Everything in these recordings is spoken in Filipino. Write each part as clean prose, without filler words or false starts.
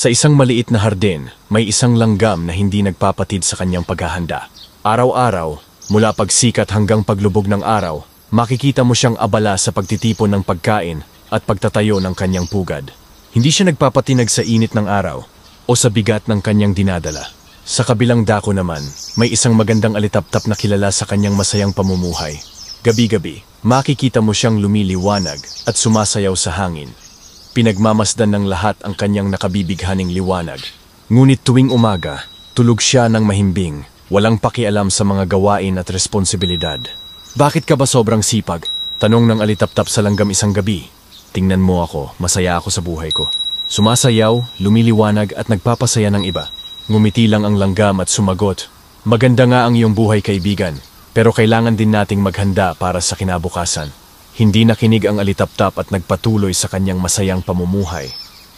Sa isang maliit na hardin, may isang langgam na hindi nagpapatid sa kanyang paghahanda. Araw-araw, mula pagsikat hanggang paglubog ng araw, makikita mo siyang abala sa pagtitipon ng pagkain at pagtatayo ng kanyang pugad. Hindi siya nagpapatinag sa init ng araw o sa bigat ng kanyang dinadala. Sa kabilang dako naman, may isang magandang alitaptap na kilala sa kanyang masayang pamumuhay. Gabi-gabi, makikita mo siyang lumiliwanag at sumasayaw sa hangin. Pinagmamasdan ng lahat ang kanyang nakabibighaning liwanag. Ngunit tuwing umaga, tulog siya ng mahimbing, walang pakialam sa mga gawain at responsibilidad. Bakit ka ba sobrang sipag? Tanong ng alitaptap sa langgam isang gabi. Tingnan mo ako, masaya ako sa buhay ko. Sumasayaw, lumiliwanag at nagpapasaya ng iba. Ngumiti lang ang langgam at sumagot, maganda nga ang iyong buhay kaibigan, pero kailangan din nating maghanda para sa kinabukasan. Hindi nakinig ang alitaptap at nagpatuloy sa kanyang masayang pamumuhay.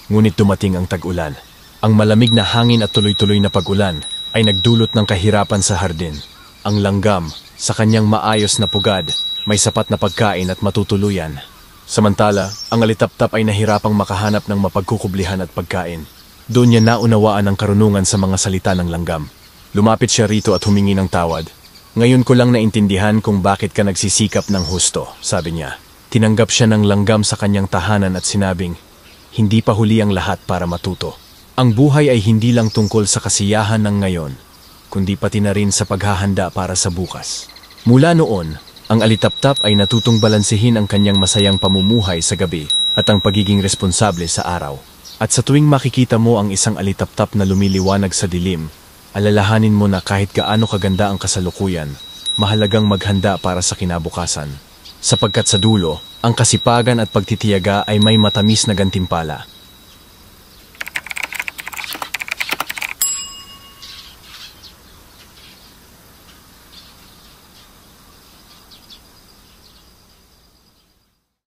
Ngunit dumating ang tag-ulan. Ang malamig na hangin at tuloy-tuloy na pag-ulan ay nagdulot ng kahirapan sa hardin. Ang langgam, sa kanyang maayos na pugad, may sapat na pagkain at matutuluyan. Samantala, ang alitaptap ay nahirapang makahanap ng mapagkukublihan at pagkain. Doon niya naunawaan ang karunungan sa mga salita ng langgam. Lumapit siya rito at humingi ng tawad. Ngayon ko lang naintindihan kung bakit ka nagsisikap ng husto, sabi niya. Tinanggap siya ng langgam sa kanyang tahanan at sinabing, hindi pa huli ang lahat para matuto. Ang buhay ay hindi lang tungkol sa kasiyahan ng ngayon, kundi pati na rin sa paghahanda para sa bukas. Mula noon, ang alitaptap ay natutong balansehin ang kanyang masayang pamumuhay sa gabi at ang pagiging responsable sa araw. At sa tuwing makikita mo ang isang alitaptap na lumiliwanag sa dilim, alalahanin mo na kahit gaano kaganda ang kasalukuyan, mahalagang maghanda para sa kinabukasan. Sapagkat sa dulo, ang kasipagan at pagtitiyaga ay may matamis na gantimpala.